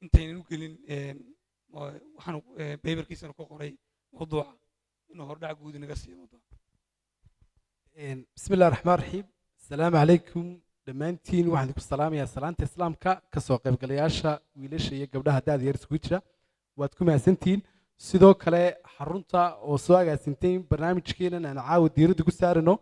intaynan u gelin waxaan paperkiisana ku qoray mawduuca inuu hordhac guud inaga siiyo mawduuca. بسم الله الرحمن الرحيم السلام عليكم دمانتين واحد يكون السلام يا سلامة إسلام كسوق قبلياشة ويلش يقبلها داد يرس ويتشا واتكم يا سنتين سيدو كلا حرنتا وسواق يا سنتين برنامج كينا أنا عاود يرد كسارنو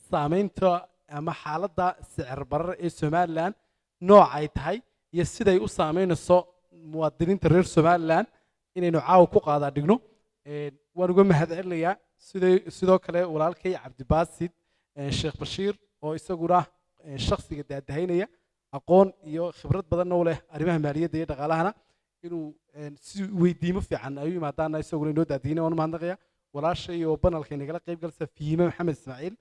سامينتا أما حالة دا سعر برر السومال لان نوع عيتهاي يسيدا يقول سامين الصو مواطنين ترير سومال لان إنه نعاو كوقا دا دقنو ونقول مهد عليا سيدو كلا ولالكي عبد باسد الشيخ بشير oo isaguna shakhsiga daadahaynaya aqoon iyo khibrad badan oo leh arrimaha maaliyadda iyo dhaqaalahana inuu si weydiimo fiican ay u yimaadaan isaguna inoo daadinay waan u mahadnaqayaa walaashay oo banalka nagala qayb galsa Fiime Maxamed Ismaaciil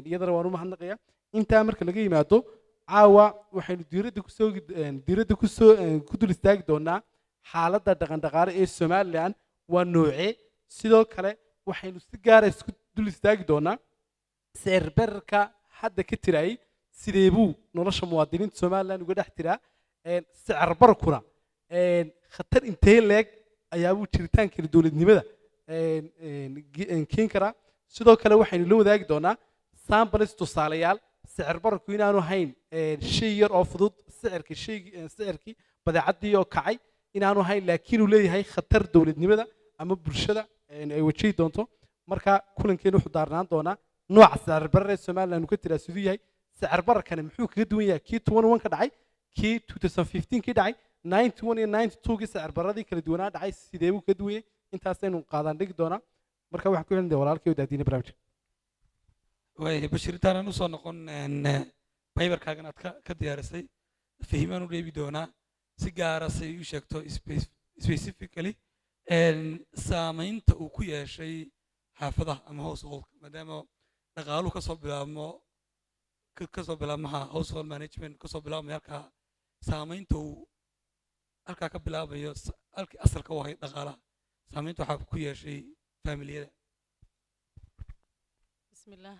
iyadana waan u mahadnaqayaa inta marka laga yimaado caawa waxaynu diiradda ku dul istaagi doonaa xaaladda dhaqan dhaqaale ee Soomaaliland waa noocee sidoo kale waxaynu si gaar ah isku dul istaagi doonaa sicir bararka hadda ka tiray sidee buu nolosha muwaadiniinta Soomaaliland uga dhex tiraa sicir bararkuna khatar intee leeg ayaa uu jiritaanka dawladnimada keen kara sidoo kale waxaynu la wadaagi doonaa samples tusaalayaal sicir bararku inaanu hayn shay yar oo fudud sicirkii badeecadii oo kacay inaanu hayn laakiin uu leeyahay khatar dawladnimada ama bulshada ay wajihi doonto marka kulankeenu wuxuu daarnaan doonaa nooca sicir bararka Soomaaliland uu ka tiraa sidoo yahay sicir bararkana muxuu kaga duwan yahay kii 21 ka dhacay kii 2015 ka dhacay 91 iyo 92 kii sicir baradii kala duwanaa dhacay sidee uu ka duwan yahay intaas aynu qaadan dhigi doonaa marka waxaan ku xilnay walaalkay oo daadina barnaamijka way bashirtaan u soo noqon paperkaagan aad ka diyaarisay fahimaan u dheebi doonaa si gaar ah say u sheegto specifically saamaynta uu ku yeeshay xaafadaha ama household maadaama dhaqaaluhu kasoo bilaabmaha household management kasoo bilaabmay halkaa saamaynta uu halkaa ka bilaabayo halkii asalka u ahayd dhaqaalaha saamaynta waxaa ku yeeshay faamiliyada. bismillaah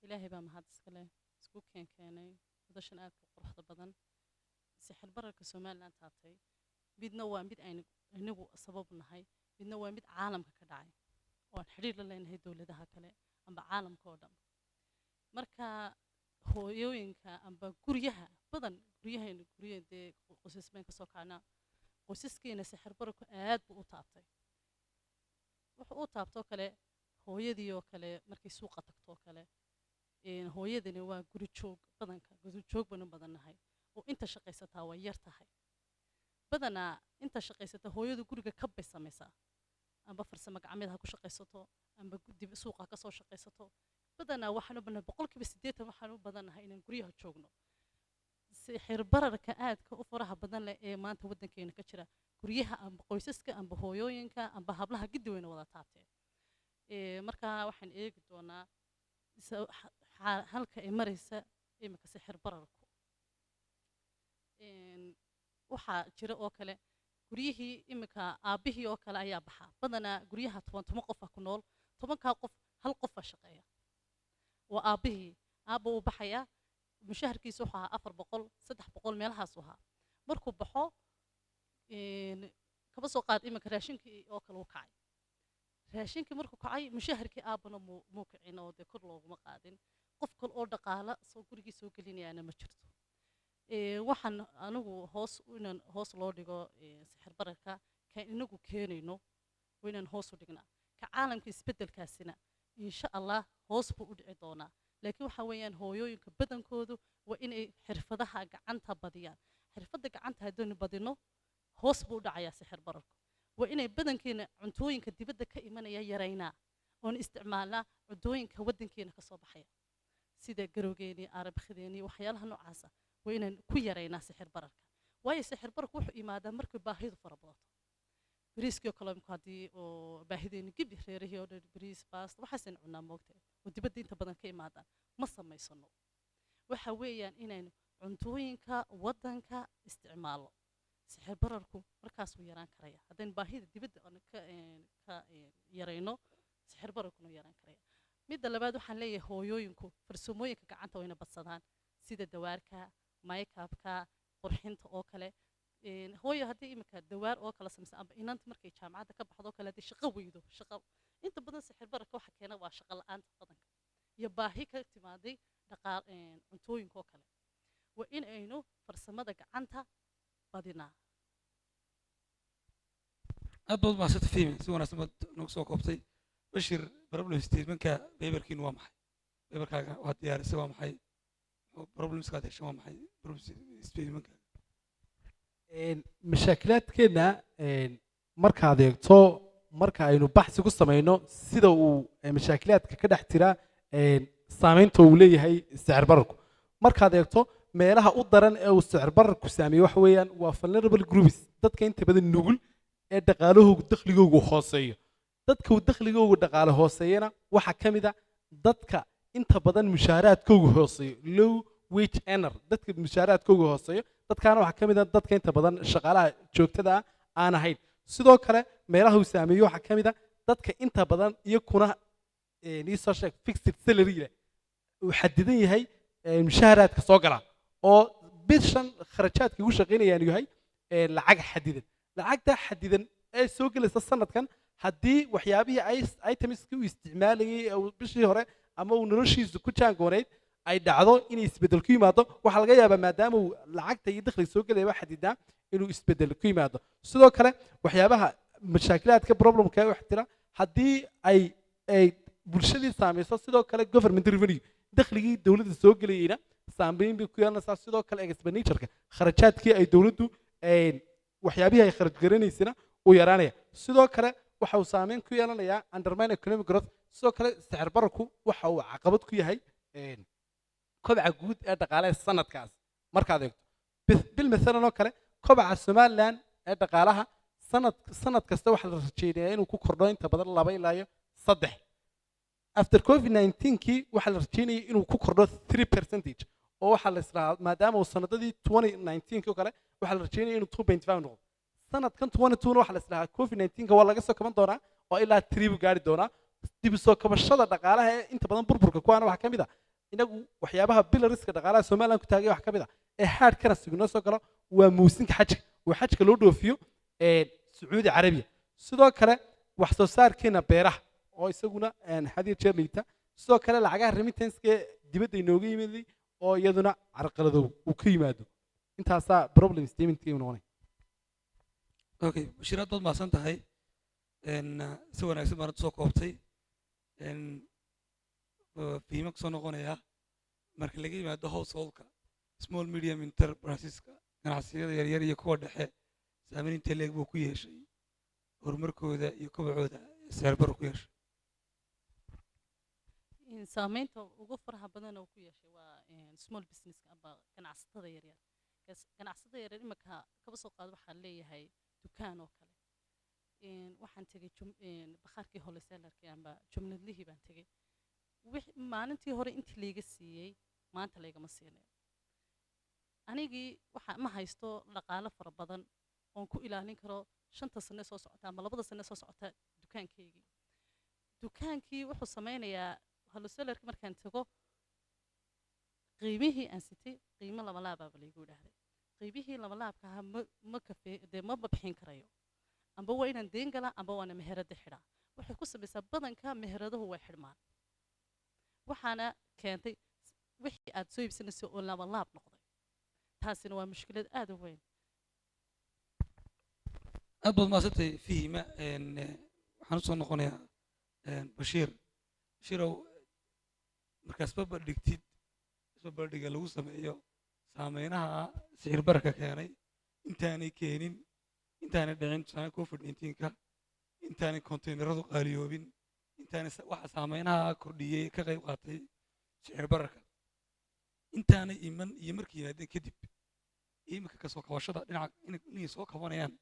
ilaahay baa mahad iskale isku keenay wadashan aad ka quruxda badan sixir bararka Soomaaliland taatay midna waa mid aynu inagu sabab nahay midna waa mid caalamka ka dhacay oo xiriir la leenahay dawladaha kale amba caalamka oo dhan marka hooyooyinka amba guryaha badan guryaheena qoysasmeen ka soo kacna qoysaskeena sixir bararku aad buu u taabtay wuxuu u taabto kale hooyadii oo kale markay suuqa tagto kale hooyadani waa guri joog badannahay oo inta shaqaysataa waa yar tahay badanaa inta shaqaysata hooyadu guriga ka bay samaysaa amba farsamo gacmeed ha ku shaqaysato amba dib suuqa ka soo shaqaysato badanaa waxaan u banahay 80% waxaan u badanahay inaan guryaha joogno sixir bararka aadka u faraha badan leh ee maanta wadankeena ka jira guryaha amba qoysaska amba hooyooyinka amba hablaha gidi weyna wada taabteen marka waxaan eegi doonaa halka ay maraysa imika sixir bararku waxaa jira oo kale guryihii imika aabihii oo kale ayaa baxa badanaa guryaha 10 qof ku nool 10 qof hal qof shaqeeya waa aabihii aabba uu baxaya mushaharkiisu waxa 400 300 meelahaas waxa markuu baxo kaba soo qaad imika raashinkii oo kale uu kacay raashinkii markuu kacay mushaharkii aabbana muu kicin oo kor looguma qaadin qof kale oo dhaqaala soo gurigiisa soo gelinayana ma jirto waxaan anigu hoos loo dhigo sixir bararka ka inagu keenayno inaan hoos u dhignaa ka caalamka isbedelkaasina insha Allah hoos buu u dhici doonaa laakiin waxa weeyaan hooyooyinka badankoodu waa inay xirfadaha gacanta badiyaan xirfada gacanta haddii badino hoos buu u dhacayaa sixir bararku waa inay badankeena cuntooyinka dibadda ka imanaya yareynaa oon isticmaalnaa cuntooyinka wadankeena ka soo baxaya sida garowgeeni arabkhideeni waxyaalaha noocaas ah waa inaan ku yareynaa sixir bararka waayo sixir bararku wuxuu imaadaa markii baahidu fara badato bariiskii oo kale haddii oo baahideeni gibi reerihii oo dhan bariis baasta waxaasan cunaa moogtay oo dibadda inta badan ka imaadaan ma samaysano waxa weeyaan inaynu cuntooyinka wadanka isticmaalo sixir bararku markaas wuu yaraan karaya haddaan baahida dibadda ka yarayno sixir bararkuna yaraan karaya midda labaad waxaan leeyahay hooyooyinku farsamooyinka gacanta wayna badsadaan sida dawaarka maykabka qurxinta oo kale hooyo haddii imika dawaar oo kala samaysan amba inanta markay jaamacadda ka baxdo kale haddii shaqo weydo shaqo inta badan sixir bararka waxa keena waa shaqo la'aanta badanka iyo baahi ka timaaday cuntooyinka oo kale waa in aynu farsamada gacanta badinaa aad baad mahadsantahay fihmi si wanaagsan baad nagu soo koobtay bashir problem statementka paperkiinu waa maxay paperkaaga waad diyaarisay waa maxay problemskaad heshay waa maxay problem statementka mashaakilaadkeenna markaad eegto marka aynu baxsi ku samayno sida uu mashaakilaadka ka dhex jira saamaynta uu leeyahay sicir bararku markaad eegto meelaha u daran ee uu sicir bararku saameeyo waxa weeyaan waa vulnerable groups dadka inta badan nugul ee dhaqaalahoogu dakhligoogu hooseeyo dadka uu dakhligoogu dhaqaale hooseeyana waxaa ka mid a dadka inta badan mushaaraadkoogu hooseeyo low wage earner dadka mushaaraadkoogu hooseeyo dadkaana waxaa ka mid a dadka inta badan shaqaalaha joogtada ah aan ahayn sidoo kale meelaha uu saameeyo waxaa ka mid a dadka inta badan iyakuna niisoo sheeg fixed salary leh uu xadidan yahay mushaaraadka soo gala oo bishan kharajaadka ugu shaqaynayaan yahay lacag xadidan lacagta xadidan ee soo gelaysa sanadkan haddii waxyaabihii itemska uu isticmaalayay bishii hore ama uu noloshiisu ku jaangoonayd ay dhacdo inay isbeddel ku yimaado waxaa laga yaabaa maadaama uu lacagta iyo dakhliga soo gelaya waa xadidaa inuu isbeddel ku yimaado sidoo kale waxyaabaha mashaakilaadka problemka wax jira haddii ay bulshadii saamayso sidoo kale government revenue dakhligii dowladda soo gelayayna saameyn bay ku yeelanaysaa sidoo kale expenditureka kharajaadkii ay dowladdu waxyaabihii ay kharaj garanaysana uu yaraanaya sidoo kale waxa uu saameyn ku yeelanayaa undermine economic growth sidoo kale sicir bararku waxa uu caqabad ku yahay kobaca guud ee dhaqaalaha sanadkaas markaad eegto bil maalan oo kale kobaca somaliland ee dhaqaalaha sanad kasta waxaa la rajeynayaa inuu ku kordho inta badan 2 ilaa 3 after covid-19kii waxaa la rajeynayay inuu ku kordho 3% oo waxaa la islaa maadaama uu sanadadii 2019kii oo kale waxaa la rajeynayay inuu 2.5 noqdo sanadkan 22 waxaa la islaa covid-19ka waa laga soo kaban doonaa oo ilaa 3 buu gaari doonaa dib u soo kabashada dhaqaalaha ee inta badan burburka kuwaana waxaa ka mid ah inagu waxyaabaha bilariska dhaqaalaha somaliland ku taagay waxaa ka mid ah ee hard currency noo soo galo waa muusinka xajka oo xajka loo dhoofiyo sacuudi carabiya sidoo kale wax soo saarkeena beeraha oo isaguna hadiya jeer liita sidoo kale lacagaha remittanceska dibadda inooga yimiday oo iyaduna carqaladow uu ka yimaado intaasaa problem statementkii noqonay okay bashir aad baad mahadsan tahay si wanaagsan baad soo koobtay fiimo kasoo noqonaya marka laga yimaado householdka small medium enterpriseska ganacsiyada yaryar iyo kuwa dhexe saameyn intee leeg buu ku yeeshay horumarkooda iyo kobacooda sicir barar ku yeeshay saameynta ugu faraha badan oo ku yeeshay waa small business aba ganacsatada yaryar ganacsatada yaryar imika kaba soo qaad waxaa leeyahay dukaan oo kale waxaan tegay bakhaarkii wholesalerkii amba jumladlihii baan tegay maalintii hore intii layga siiyey maanta laygama siinayo anigii waxa ma haysto dhaqaale fara badan oon ku ilaalin karo 5 sano soo socota ama 2 sano soo socota dukaankii wuxuu sameynayaa wholesalerkii markaan tago qiimihii aan sitay qiimo 2 laab laygu dhahday qiimihii 2 laabka ma kafee ma bixin karayo amba waa inaan deen galaa amba waana meherada xidhaa waxay ku samaysaa badanka meheraduhu way xidhmaan waxaana keentay wixii aad soo iibsanayso oo 2 laab noqday taasina waa mushkilad aad u weyn aad baad maasantay fihima waxaan usoo noqonayaa bashiirow markaas babadhigtid isbabadhiga lagu sameeyo saameynaha sicir bararka keenay intaanay keenin intaanay dhicin tusaale covid-19ka intaanay konteyneradu qaaliyoobin intaanay waxa saameynaha kordhiyey ka qayb qaatay sicir bararka intaanay iman iyo markii yimaadeen kadib iminka kasoo kabashada dhinaca inay soo kabanayaan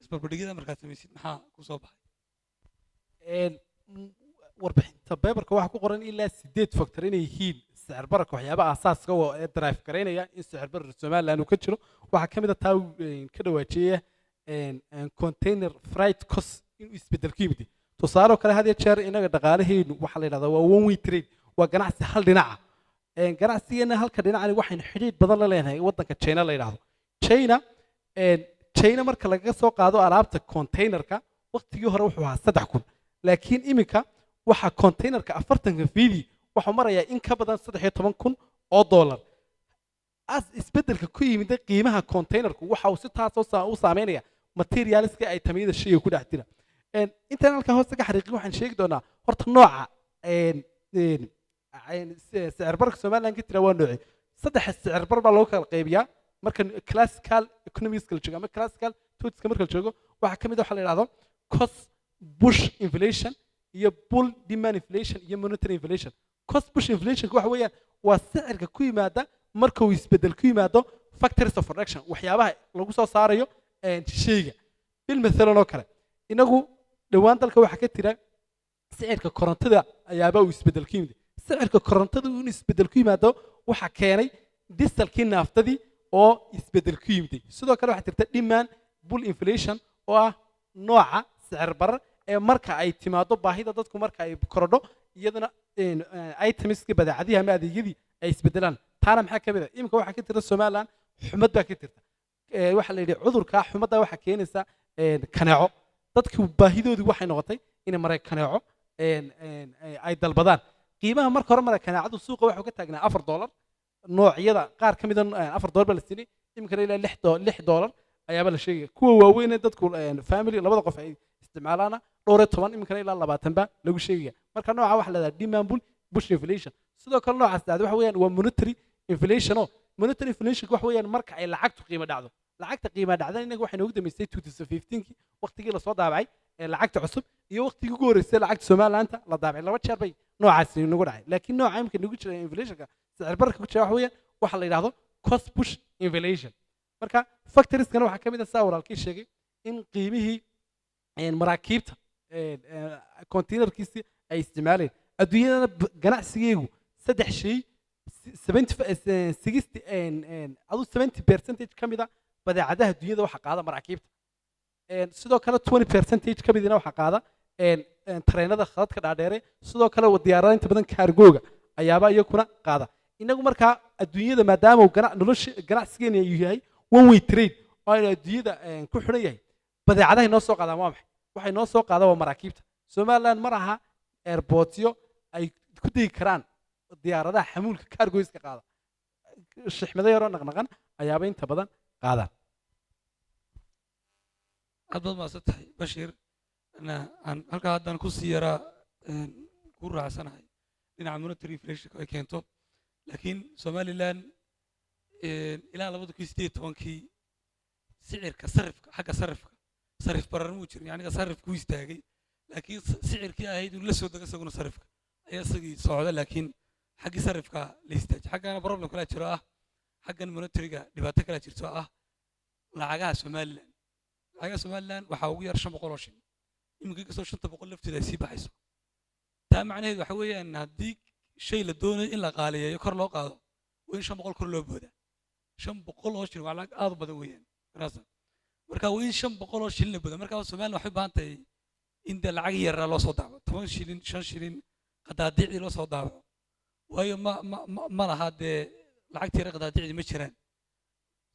isbarbardhigyada markaad samaysid maxaa ku soo baxay warbixinta beberka waxaa ku qoran ilaa 8 factor inay yihiin sicir bararka waxyaabaha asaaska oo ee drive gareynaya in sicir barar Soomaaliland uu ka jiro waxaa ka mid ah taa ka dhawaajiya container freight cost inuu isbedel ku yimid tusaale kale had iyo jeer inaga dhaqaalaheenu waxa la yiraahdaa waa one way trade waa ganacsi hal dhinaca ganacsigeena halka dhinacani waxaynu xidhiidh badan la leenahay wadanka China la yiraahdo China China marka laga soo qaado alaabta containerka waqtigii hore wuxuu ahaa 3,000 laakiin iminka waxa containerka 40 fiidi wuxuu marayaa in ka badan 13,000 oo dollar as isbedelka ku yimid qiimaha containerku waxa uu si taas u saameynaya materialska ay tamiyada shayga ku dhex jira intaan halka hoose ka xariiqin waxaan sheegi doonaa horta nooca sicir bararka Soomaaliland ka tira waa nooci saddex sicir bar baa loo kala qaybiyaa marka classical economics kala joogo ama classical tools marka la joogo waxa kamid ah waxa la yiraahdo cost push inflation iyo bull demand inflation iyo monetary inflation cost push inflation waxa weeyaan waa sicirka ku yimaada marka uu isbedel ku yimaado factors of production waxyaabaha lagu soo saarayo shayga bil midalan oo kale inagu dhawaan dalka waxa ka tira sicirka korontada ayaaba uu isbedel ku yimid sicirka korontada uu isbedel ku yimaado waxa keenay dieselkii naaftadii oo isbedel ku yimid sidoo kale waxa jirta demand bull inflation oo ah nooca sicir barar ee marka ay timaado baahida dadku marka ay korodho iyadana itemska badeecadaha ama adeegyadii ay isbedelaan taana maxaa kamid ah imika waxa ka tirta Soomaaliland xumad baa ka tirta waxa la yiri cudurka xumada waxa keenaysa kaneeco dadku baahidoodu waxay noqotay in maray kaneeco ay dalbadaan qiimaha marka hore maray kaneecadu suuqa waxa ka taagnaa $4 noocyada qaar kamid ah $4 baa la siinay imika ilaa $6 ayaaba la sheegay kuwa waaweyn dadku family labada qof ay isticmaalana dhowr 10 imika ilaa 20 ba lagu sheegaya marka nooca waxa la yiraahdaa demand push inflation sidoo kale nooca saad waxa weeyaan waa monetary inflation monetary inflation waxa weeyaan marka ay lacagtu qiimo dhacdo lacagta qiimo dhacdan inaga waxay noogu dhameystay 2015 waqtigii la soo daabacay lacagta cusub iyo waqtigii ugu horeysay lacagta Soomaaliland la daabacay laba jeer bay noocaasi nagu dhacay laakiin nooca imka nagu jira inflationka sicir bararka ku jira waxa weeyaan waxa la yiraahdo cost push inflation marka factors kana waxa kamid ah sawiralkii sheegay in qiimihii maraakiibta containerkiisi ay isticmaaleen adduunyada ganacsigeegu saddex shay 70% kamid ah badeecadaha adduunyada waxa qaada maraakiibta sidoo kale 20% kamidina waxa qaada tareenada khadadka dhaadheere sidoo kale diyaaradaha inta badan cargo-ga ayaaba iyaguna qaada inagu marka adduunyada maadaama nolosha ganacsigeena uu yahay one way trade oo adduunyada ku xiran yahay badeecadaha noo soo qaadaan waa maxay waxay noo soo qaadaan waa maraakiibta Soomaaliland mar aha airportyo ay ku degi karaan diyaaradaha xamuulka cargo-iska qaada shixmada yar oo naqnaqan ayaaba inta badan qaadaan aad baad maasatahay Bashiir aan halka haddaan ku sii yaraa ku raacsanahay dhinaca monetary inflation ay keento laakiin Somaliland ilaa 2018 sicirka sarifka xagga sarif barar muu jirin yani sarifku istaagay laakiin sicirkii ahayd in la soo daga saguna sarifka ayaa isagii socda laakiin xagga sarifka la istaajay xaggana problem kala jiro ah xaggan monetary-ga dhibaato kala jirto ah lacagaha Somaliland waxa ugu yar 500 oo shilin imika kasoo 500 lafteeda ay sii baxayso taa macnaheedu waxa weeyaan haddii shay la doonayo in la qaaliyeeyo kor loo qaado waa in 500 kor loo booda 500 oo shilin waa lacag aad u badan weeyaan marka waa in 500 oo shilin la booda marka Soomaaliland waxay baahan tahay in lacag yar loo soo daabaco 10 shilin 5 shilin qadaadiicii loo soo daabaco waayo ma laha dee lacagtii qadaadiicii ma jiraan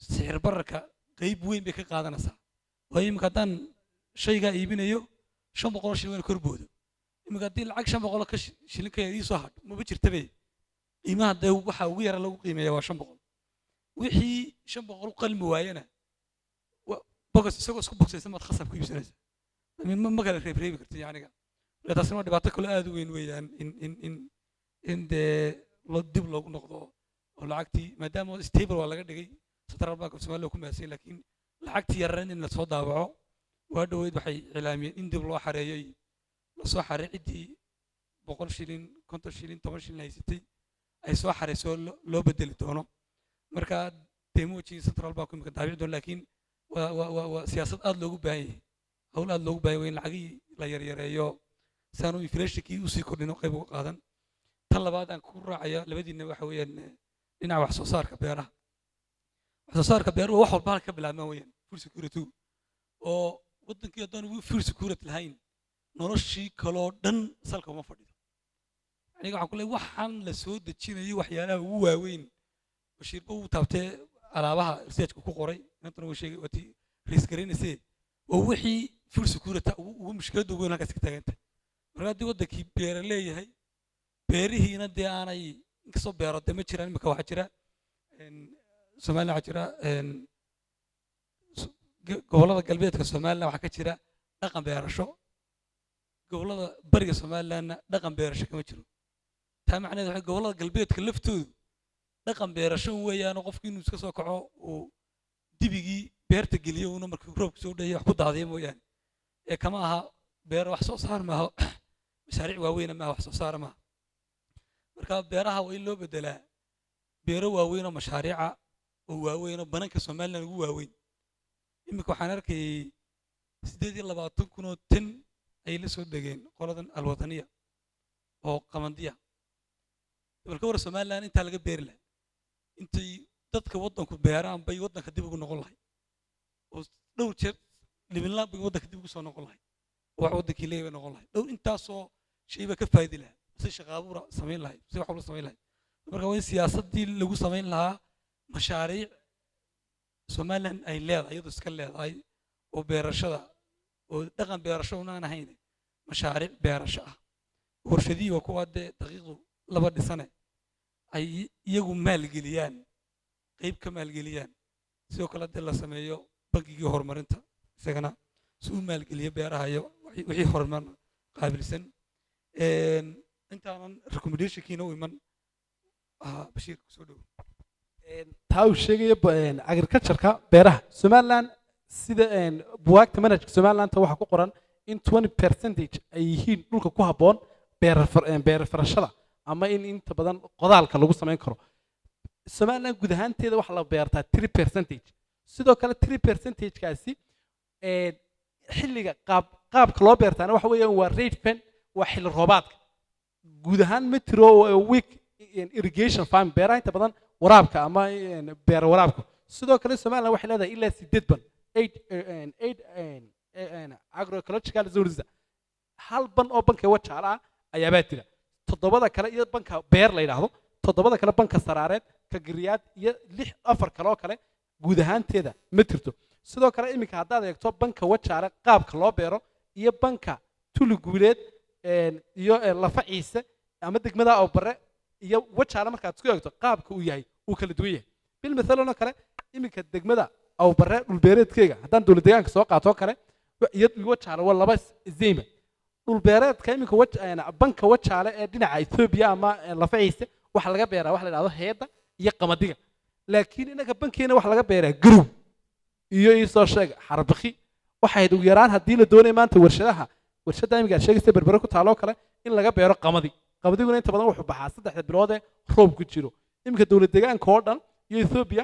sicir bararka qayb weyn bay ka qaadanaysaa waayo imika haddaan shaygaa iibinayo 500 shilin waan kor boodo imika haddii lacag 500 ka shilin ka ii soo hadho maba jirtabe qiimaha dee waxa ugu yara lagu qiimeeyaa waa 500 wixii 500 qalmi waayana bogas isagoo isku bogsaysan maad khasab ku iibsanaysaa ma kala reebreebi kartid yaniga taasina waa dhibaato kale aad u weyn weeyaan in dee dib loogu noqdo oo lacagtii maadaama stable waa laga dhigay Central Bank of Somalia ku maasay laakiin lacagtii yaran in la soo daabaco waa dhaweyd waxay cilaamiyeen in dib loo xareeyay la soo xareey cidii 100 shilin 50 shilin 10 shilin haysatay ay soo xareyso loo bedeli doono marka demoji Central Bank ku daabici doon laakiin waa siyaasad aad loogu baahan yahay hawl aad loogu baahan yahay in lacagii la yareeyo saanu inflation-kii u sii kordhino qayb uga qaadan tan labaad aan ku raacaya labadiina waxa weeyaan dhinaca wax soo saarka beeraha wax soo saarka beeruhu wax walba ka bilaabmaan weeyaan food security oo wadankii haddaan food security lahayn noloshii kaloo dhan salka uma fadhido aniga waxaan ku leeyahay waxaan la soo dejinayay waxyaalaha ugu waaweyn Bashiir uu taabtay alaabaha research ku qoray intana uu sheegay wati riis garaynayse oo wixii food security ugu mushkiladda ugu weyn halkaas ka taagan tahay marka haddii waddankii beera leeyahay beerihiina dee aanay inkastoo beero dee ma jiraan imika waxaa jira Soomaaliya waxaa jira gobollada galbeedka Soomaaliya waxaa ka jira dhaqan beerasho gobollada bariga Somalilandna dhaqan beerasho kama jiro taa macnaheedu waxay gobollada galbeedka laftoodu dhaqan beerasho weeyaan qofkii inuu iska soo kaco oo dibigii beerta geliyo una markii roobku soo dhayo wax ku daadiyo mooyaane ee kama aha beer wax soo saar maaha mashaariic waaweyn ama wax soo saar maaha marka beeraha waa in loo bedelaa beero waaweyn oo mashaariica oo waaweyn oo bananka Soomaaliland ugu waaweyn imika waxaan arkay 28,000 oo tan ay la soo degeen qoladan alwadaniya oo qamandiya balka war Soomaaliland inta laga beeri lahaa intay dadka waddanku beeraan bay waddanka dib ugu noqon lahay oo dhowr jeer libinlaan bay waddanka dib ugu soo noqon lahay wax waddankii leeyahay noqon lahay dhowr intaasoo shayba ka faa'iidi lahaa si shaqo abuur samayn lahay si wax u samayn lahay marka waa in siyaasadii lagu samayn lahaa mashaariic Soomaaliland ay leedahay iyadoo iska leedahay oo beerashada oo dhaqan beerasho aan ahayn mashaariic beerasho ah warshadii waa kuwa daqiiqdu laba dhisane ay iyagu maalgeliyaan qayb ka maalgeliyaan sidoo kale la sameeyo bangigii horumarinta isagana si uu maalgeliyo beeraha iyo wixii horumar qaabilsan intaanan recommendationkiina u iman Bashiir ku soo dhow taa uu sheegaya agriculture-ka beeraha Somaliland sida buwaagta manhajka Somaliland waxa ku qoran in 20% ay yihiin dhulka ku habboon beer farashada ama in inta badan qodaalka lagu samayn karo Somaliland guud ahaanteeda waxa la beertaa 3% sidoo kale 3% kaasi xilliga qaabka loo beertaana waxa weeyaan waa rate pen waa xilli roobaadka guud ahaan metro week irrigation farm beeraha inta badan waraabka ama beer waraabku sidoo kale Somaliland waxay leedahay ilaa 8 ban 8 agroecological zones hal ban oo banka wajaala ayaa baa tira toddobada kale iyo banka beer la yiraahdo toddobada kale banka saraareed ka giriyaad iyo 4 kale oo kale guud ahaanteeda ma tirto sidoo kale iminka haddaad eegto banka wajaale qaabka loo beero iyo banka tuluguuleed iyo lafaciise ama degmada oo bare iyo wajaale markaad isku eegto qaabka uu yahay uu kala duwan yahay bil midalan oo kale iminka degmada oo bare dhul beereedkayga haddaan dowlad deegaanka soo qaato kale iyo wajaale waa laba zeema dhul beereedka iminka banka wajaale ee dhinaca Ethiopia ama lafaciise waxa laga beeraa waxa la yiraahdo heeda iyo qamadiga laakiin inaga bankeena waxa laga beeraa garow iyo soo sheeg xarbaqi waxay ugu yaraan hadii la doonayo maanta warshada imiga sheegaysa berbera ku taalo kale in laga beero qamadiguuna inta badan wuxuu baxaa 3 bilood ee roob ku jiro iminka dowlad deegaanka oo dhan iyo Ethiopia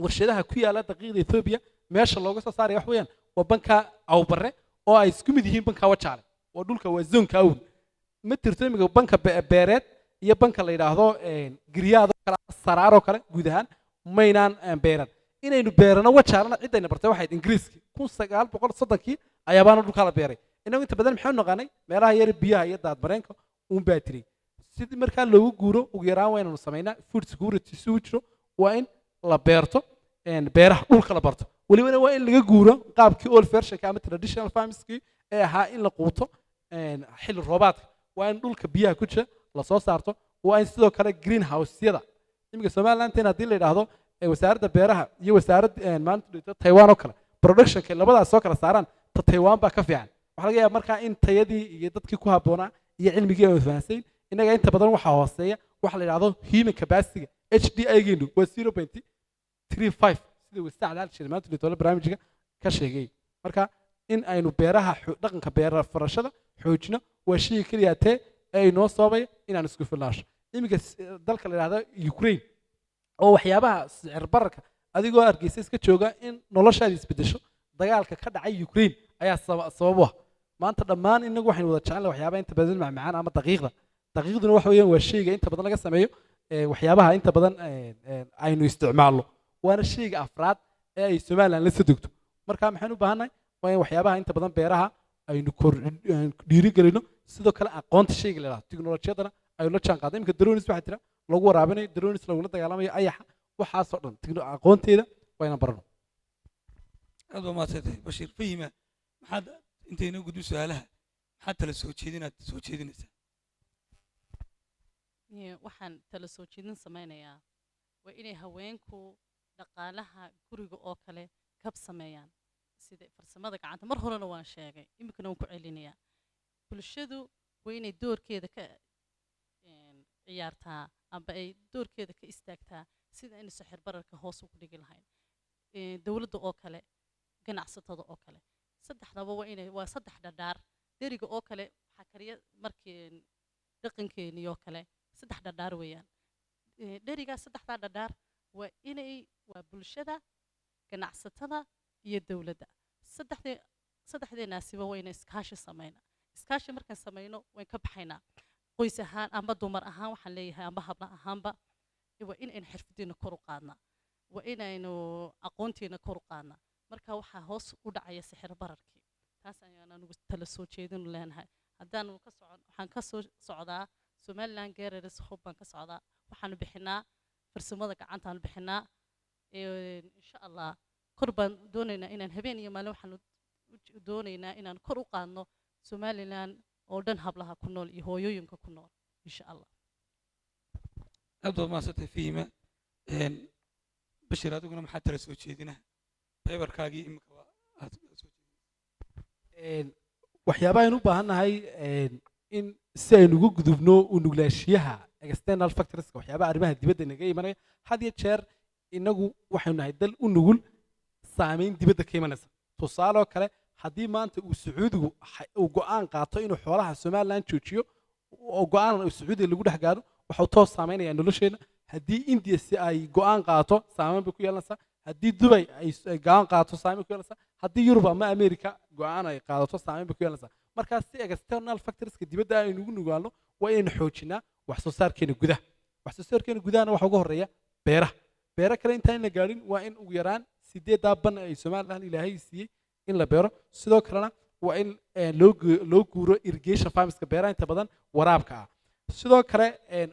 warshadaha ku yaala daqiiqda Ethiopia meesha looga soo saaray wax weeyaan waa banka awbare oo ay isku mid yihiin banka wajaale oo dhulka waa zoonka awn ma tirto imiga banka beereed iyo banka la yiraahdo giriyaad kala saraaro kale guud ahaan maynaan beeran inaynu beerano wajaalana cidayna bartay waxay Ingiriiska 1930kii ayaabaan dhulka la beeray inagu inta badan maxay noqonay meelaha yar biyaha iyo daad bareenka baatiri sidii markaa loogu guuro ugu yaraan waa inaynu samaynaa food security suu jiro waa in la beerto beeraha dhulka la barto walibana waa in laga guuro qaabkii old version ama traditional farmskii ee ahaa in la quuto xilli roobaadka waa in dhulka biyaha ku jira la soo saarto waa in sidoo kale greenhouse-yada iminka Somaliland haddii la yiraahdo wasaaradda beeraha iyo wasaaradda maanta Taiwan oo kale productionka labadaas soo kala saaraan Taiwan baa ka fiican waxa laga yaabaa markaa in tayadii iyo dadkii ku habboonaa iyo cilmigii ay fahansayn inaga inta badan waxa hooseeya waxa la yiraahdo human capacity HDI-geenu waa 0.35 sida wasaacada halshir maanta dhintoola barnaamijka ka sheegay marka in aynu beeraha dhaqanka beeraha farashada xoojino waa shay kaliya ay noo sababay inaan isku filnaasho iminka dalka la yiraahdo Ukraine oo waxyaabaha sicir bararka adigoo argeysa iska jooga in noloshaada isbedesho dagaalka ka dhacay Ukraine ayaa sabab u ah maanta dhammaan inagu waxaynu wada jecelnahay waxyaabaha inta badan macaan ama daqiiqduna waxa weeyaan waa shayga inta badan laga sameeyo waxyaabaha inta badan aynu isticmaalno waana shayga afraad ee ay Soomaaliland la sadegto marka maxaan u baahanahay waa in waxyaabaha inta badan beeraha aynu dhiirigelino sidoo kale aqoonta shayga la yiraahdo tiknoolajiyadana ay la jaan qaadeen imka drones waxa jira lagu waraabinayo drones lagu la dagaalamayo ayaxa waxaas oo dhan aqoonteeda waa inaan barano aad baa mahadsantahay bashiir fahima maxaad intayna gudbi su-aalaha maxaad tala soo jeedinaysaa waxaan tala soo jeedin samaynayaa waa inay haweenku dhaqaalaha guriga oo kale kab sameeyaan sida farsamada gacanta mar horena waan sheegay iminkana waan ku celinayaa bulshadu waa inay doorkeeda ka ciyaartaa amba ay doorkeeda ka istaagtaa sida in sixir bararka hoos ugu dhigi lahayn dowladda oo kale ganacsatada oo kale saddexdaba waa saddex dhadhaar deriga oo kale waxaa kariya markii dhaqankeenii oo kale saddex dhadhaar weeyaan dherigaa saddexdaa dhadhaar waa bulshada ganacsatada iyo dowladda saddexdeenaasiba wayna iskaashi samayna iskaashi markaan samayno wayn ka baxaynaa qoys ahaan amba dumar ahaan waxaan leeyahay amba habla ahaanba waa inaynu xirfadiina kor u qaadnaa waa inaynu aqoontiina kor u qaadnaa marka waxaa hoos u dhacaya sixir bararkii taas ayaan anugu tala soo jeedinu leenahay waxaan ka soo socdaa somaliland gereres hub baan ka socdaa waxaanu bixinaa farsamada gacantaanu bixinaa insha allah kor baan doonaynaa inaan habeen iyo maalin waxaanu doonaynaa inaan kor u qaadno somaliland oo dhan hablaha ku nool iyo hooyooyinka ku nool insha allah aad baad mahadsantahay fahima bashir adiguna maxaad tala soo jeedinaa faybarkaagii iminka aad soo waxyaabaha aynu u baahannahay in si aynu uga gudubno u nuglaashiyaha external factorska waxyaabaha arrimaha dibadda inaga imanaya had iyo jeer inagu waxaynu nahay dal u nugul saamayn dibadda ka imanaysa tusaale oo kale haddii maanta uu sacuudigu uu go'aan qaato inuu xoolaha somaliland joojiyo oo go'aan sacuudiga lagu dhex gaaro waxau toos saamaynaya nolosheena haddii india si ay go'aan qaato saamayn bay ku yeelanaysaa haddii dubay ay go'aan qaato saamayn bay ku yeelanaysaa haddii yurub ama america go'aan ay qaadato saamayn bay ku yeelanaysaa markaas si external factorska dibadda aynu ugu nugaalno waa inaynu xoojinaa wax soo saarkeena gudaha wax soo saarkeena gudahana waxaa ugu horreeya beera kale intaan la gaadhin waa in ugu yaraan 8 ban ay somaliland ilaahay siiyey in la beero sidoo kalena waa in loo guuro irrigation farmska beeraha inta badan waraabka ah sidoo kale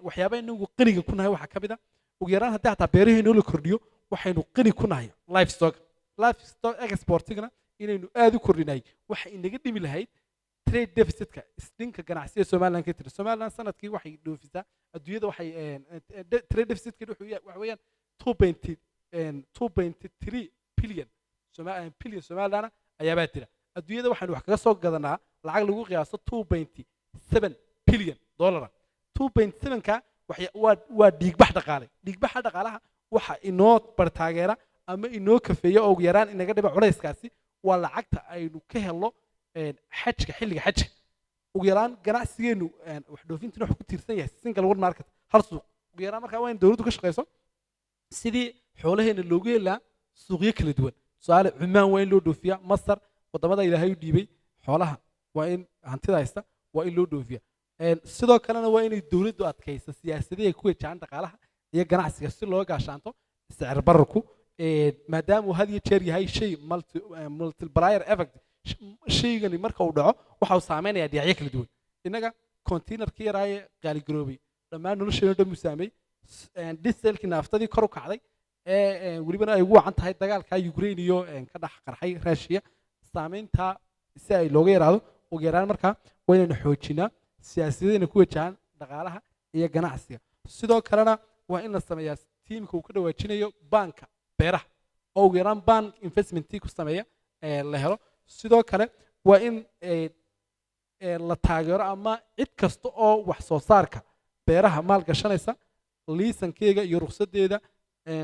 waxyaabaha inagu qaniga ku nahay waxaa ka mid ah ugu yaraan haddii xataa beeraheena la kordhiyo waxaynu qani ku nahay livestock exportigana inaynu aad u kordhinay waxa inaga dhimi lahayd trade deficitka isdhinka ganacsiga somaliland ka tiri somaliland sanadkii waxay dhoofisaa adduunyada waxay trade deficitka waxa weeyaan 2.3 billion somaliland ayaabaa jira adduunyada waxaynu wax kaga soo gadanaa lacag lagu qiyaaso 2.7 billion dollar 2.7ka waa dhiigbax dhaqaalaha waxa inoo bartaageera ama inoo kafeeya oo ugu yaraan inaga dhiba culayskaasi waa lacagta aynu ka helno xilliga xajka ugu yaraan ganacsigeenu wax dhoofintina wuxuu ku tiirsan yahay single world market hal suuq ugu yaraan markaa waa in dowladdu ka shaqayso sidii xoolaheena loogu helaa suuqyo kala duwan tusaale cumaan waa in loo dhoofiyaa masar wadamada ilaahay u dhiibay xoolaha waa in hantida haysta waa in loo dhoofiya sidoo kalena waa inay dowladdu adkayso siyaasadaha ay ku wajahaan dhaqaalaha iyo ganacsiga si loo gaashaanto sicir bararku maadaama uu had iyo jeer yahay shay multiplier effect shaygani marka uu dhaco waxa uu saameynayaa dhinacyo kala duwan innaga containerkii yaraaye qaaligaroobay dhammaan nolosheena dhan uu saameey dieselkii naaftadii kor u kacday welibana ay ugu wacan tahay dagaalka Ukraine iyo ka dhex qarxay Russia saameynta si ay looga yaraado ugu yaraan markaa waa inaynu xoojinaa siyaasadaheena ku wajahan dhaqaalaha iyo ganacsiga sidoo kalena waa in la sameeyaa tiimka uu ka dhawaajinayo banka beeraha oo ugu yaraan bank investmentii ku sameeya la helo sidoo kale waa in la taageero ama cid kasta oo wax soo saarka beeraha maal gashanaysa liisankeega iyo ruqsadeeda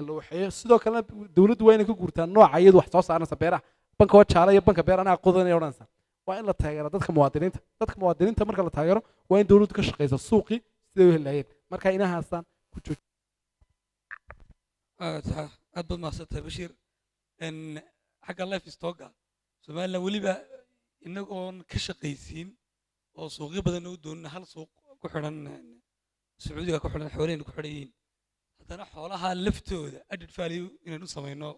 la waxeeyo sidoo kalena dowladdu waa inay ka guurtaa nooca iyadu wax soo saaraysa beeraha banka wajaala iyo banka beeraha qodanaya odhanaysa waa in la taageero dadka muwaadiniinta marka la taageero waa in dowladdu ka shaqeyso suuqii siday u helayeen marka inahaasaan ku jooji aad baad mahadsantahay bashiir xagga life stocka somaliland weliba inagoon ka shaqaysiin oo suuqyo badan oo doonina hal suuq ku xidhan sacuudiga ku xidhan xoolahayna ku xidhan yihiin haddana xoolaha laftooda added value inaynu samayno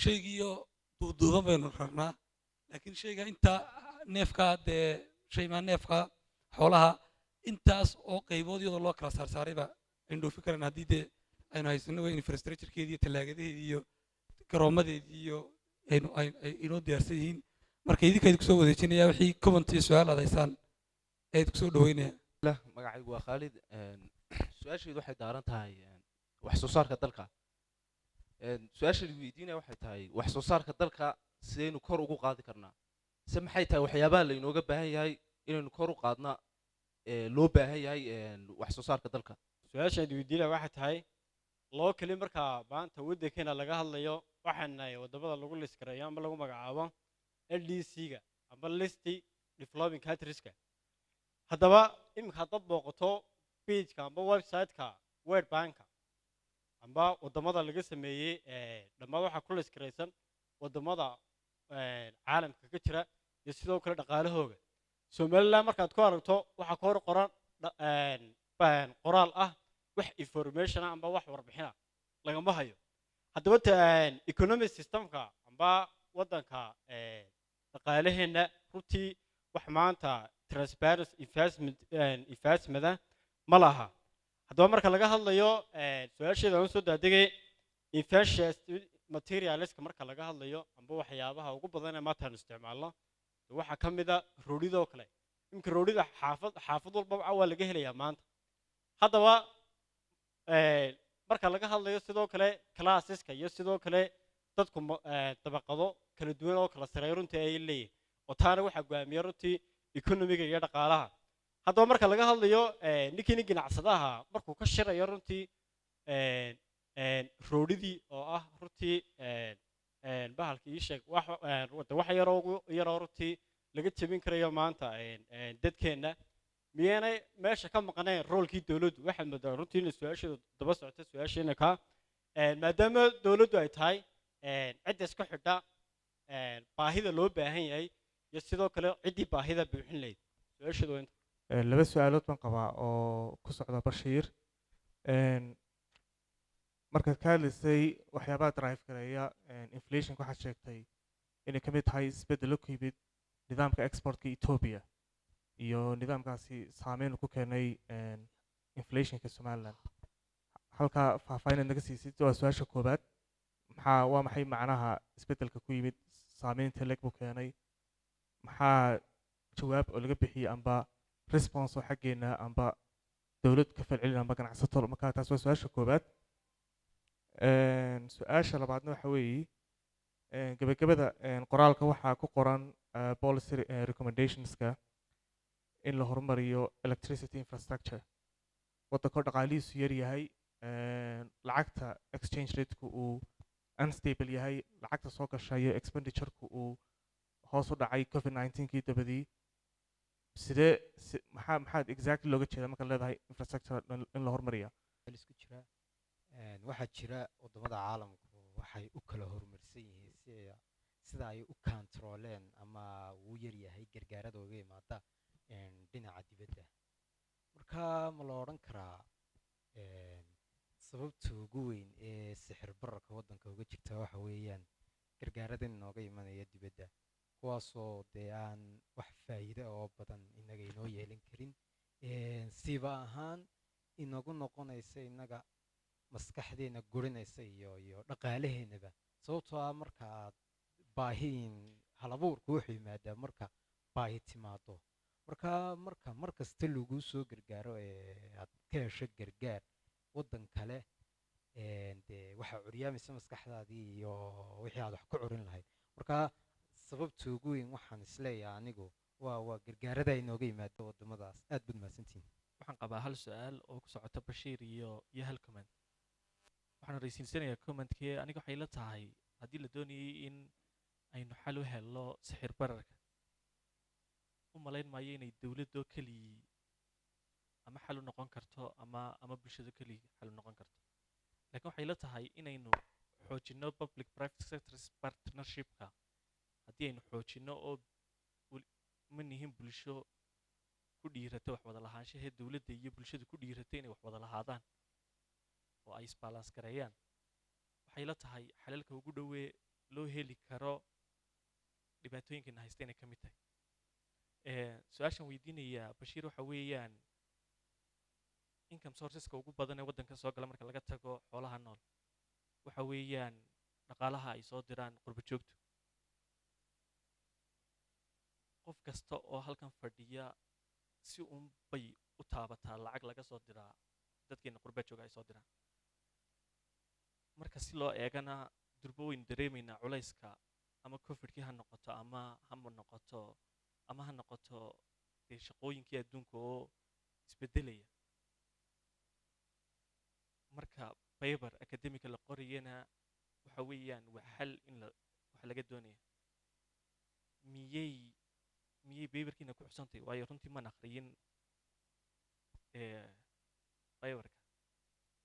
shaygiiyo duuduuban baynu rabnaa laakiin shayga inta neefka dee shaymaa neefka xoolaha intaas oo qaybood iyadoo loo kala saarsaarayba aynu dhoofi karaan haddii dee aynu haysano waa infrastructurekeedii iyo tallaagadaheedii iyo garoomadeedii iyo ay inoo diyaarsan yihiin marka idinka idinku soo wadeejinaya wixii comment iyo su-aal aad haysaan ee idinku soo dhaweynaya. magacaygu waa Khalid su-aasheedu waxay daaran tahay wax soo saarka dalka su-aasheedu weydiinaya waxay tahay wax soo saarka dalka sidaynu kor ugu qaadi karnaa se maxay tahay waxyaabaha laynooga baahan yahay inaynu kor u qaadna loo baahan yahay wax soo saarka dalka. su-aasheedu weydiinaya waxay tahay loo keli markaa maanta waddankeena laga hadlayo waxaan nahay waddamada lagu liskareeyo ama lagu magacaabo LDC-ga ama Listy Developing Countries-ka. haddaba iminka haddaad booqato page-ka amba website-ka World Bank-ka amba waddamada laga sameeyey dhammaan waxaa ku liskaraysan waddamada caalamka ka jira iyo sidoo kale dhaqaalahooga. Somaliland markaad ku aragto waxaa ka hor qoran qoraal ah wax information amba wax warbixin ah lagama hayo. haddaba economic system-ka amba waddanka dhaqaalaheena runtii wax maanta transparency investment ma laha. haddaba marka laga hadlayo su-aasheeda aan soo daadegay infectious materialska marka laga hadlayo amba waxyaabaha ugu badan ee maanta aan isticmaalno waxaa ka mid ah roodhidoo kale. imika roodhida xaafad walba waa laga helayaa maanta. haddaba marka laga hadlayo sidoo kale classeska iyo sidoo kale dadku dabaqado kala duwan oo kala sareeya runtii ay leeyihiin oo taana waxaa go'aamiya runtii economiga iyo dhaqaalaha. haddaba marka laga hadlayo ninkii ganacsadaha markuu ka shirayo runtii roodhidii oo ah runtii bahalka ii sheeg wax yaroo runtii laga jebin karayo maanta dadkeenna miyaanay meesha ka maqnayn roolkii dowladdu. waxaad moodaa runtii inay su-aasheedu daba socota su-aasheena ka maadaama dowladdu ay tahay cidda iska xidha baahida loo baahan yahay iyo sidoo kale ciddii baahida buuxin lahayd. su-aasheedu waa inta. laba su-aalood baan qabaa oo ku socda Bashiir. markaad ka hadlaysay waxyaabaha drive gareeya inflation waxaad sheegtay inay ka mid tahay isbeddelo ku yimid nidaamka exportka Ethiopia iyo nidaamkaasi saameyn ku keenay inflationka Somaliland. halka faahfaahin naga siisid waa su-aasha koobaad. waa maxay macnaha isbeddelka ku yimid saameynta leeg buu keenay maxaa jawaab oo laga bixiyay amba response oo xaggeena amba dowlad ka falcelin amba ganacsato. marka taas waa su-aasha koobaad. su-aasha labaadna waxa weeye gabagabada qoraalka waxaa ku qoran policy recommendationska in la horumariyo electricity infrastructure. waddanka dhaqaalihiisu yar yahay lacagta exchange rate-ku uu unstable yahay lacagta soo gasha iyo expenditure-ku uu hoos u dhacay COVID-19-kii dabadii. sidee maxaad exactly looga jeedaa marka leedahay infrastructure in la horumariya? isku jira waxaa jira waddamada caalamku waxay u kala horumarsan yihiin sida ay u controleen ama uu yar yahay gargaarada uga imaada dhinaca dibadda. marka ma la odhan karaa sababta ugu weyn ee sixir bararka waddanka uga jirta waxa weeyaan gargaarada inooga imanaya dibadda kuwaasoo dee aan wax faa'iido oo badan inaga inoo yeelan karin siba ahaan inagu noqonaysa inaga maskaxdeena gurinaysa iyo dhaqaalaheennaba. sababtoo ah marka aad baahiin halabuurku wuxuu yimaadaa marka baahi timaado. marka mar kasta lagu soo gargaaro aad ka hesho gargaar waddan kale dee waxaa curyaamaysa maskaxdaadii iyo wixii aad wax ku curin lahayd. marka sababta ugu weyn waxaan isleeyahay anigu waa gargaarada inooga yimaado waddamadaas. aad baad mahadsantihiin. waxaan qabaa hal su-aal oo ku socota Bashiir iyo hal comment. waxaan raysinsanayaa comment-kii aniga waxay la tahay haddii la doonayay in aynu xal u helno sixir bararka u malayn maayo inay dowladdo keligii ama xal u noqon karto ama bulshado keligii xal u noqon karto. laakiin waxay la tahay inaynu xoojinno public private sectors partnership-ka. haddii aynu xoojinno oo ma nihin bulsho ku dhiirata wax wada lahaanshahe dowladda iyo bulshadu ku dhiirata inay wax wada lahaadaan oo ay isbalance gareeyaan waxay la tahay xalalka ugu dhowee loo heli karo dhibaatooyinkeena haysta inay ka mid tahay. su-aashan weydiinaya Bashiir waxa weeyaan income sourceska ugu badan ee waddanka soo gala marka laga tago xoolaha nool waxa weeyaan dhaqaalaha ay soo diraan qurba joogtu qof kasta oo halkan fadhiya si uun bay u taabataa lacag laga soo diraa dadkeena qurba jooga ay soo diraan marka si loo eegana durbo waynu dareemaynaa culayska ama covidkii ha noqoto ama ha noqoto dee shaqooyinkii adduunka oo isbedelaya marka baybar academica la qorayana waxa weeyaan waa xal in waxa laga doonaya miyay baybarkiina ku xusantahay waayo runtii maan akhriyin baybarka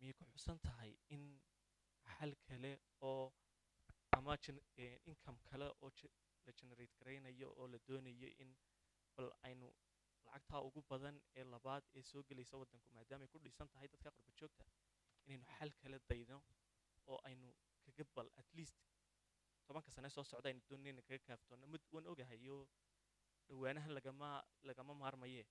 miyay ku xusan tahay in xal kale oo ama income kale oo la generate garaynayo oo la doonayo in bal aynu lacagtaa ugu badan ee labaad ee soo gelaysa waddanku maadaamay ku dhisan tahay dadka qurba joogta inaynu xal kale dayno oo aynu kaga bal at least 10 sano soo socda aynu doonayna kaga kaaftoono mid waan ogahayo dhawaanahan lagama maarmaye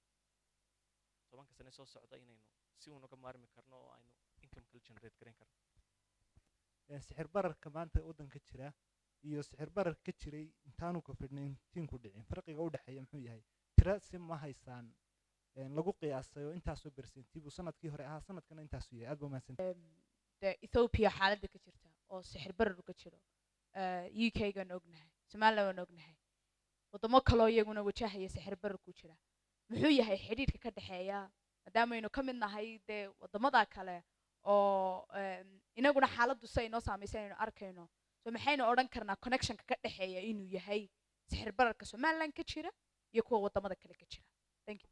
10 sano soo socda inaynu si uun uga maarmi karno oo aynu income kale generate garayn karno sixir bararka maanta waddanka jira iyo sixir bararka ka jiray intaanu covid-19 ku dhicin farqiga u dhexeeya muxuu yahay tira si ma haysaan lagu qiyaasayo intaasoo percentage buu sanadkii hore ahaa sanadkana intaasuu yahay aad baa mahadsantahay Ethiopia xaaladda ka jirta oo sixir barar ka jiro UK-gan ognahay Somaliland waan ognahay wadamo kaloo iyaguna wajahaya sixir barar ku jira muxuu yahay xidhiidhka ka dhexeeya maadaama aynu ka mid nahay dee wadamada kale oo inaguna xaaladdu si ay noo saamaysan aynu arkayno so maxaynu odhan karnaa connectionka ka dhexeeya inuu yahay sixir bararka Somaliland ka jira iyo kuwa wadamada kale ka jira thank you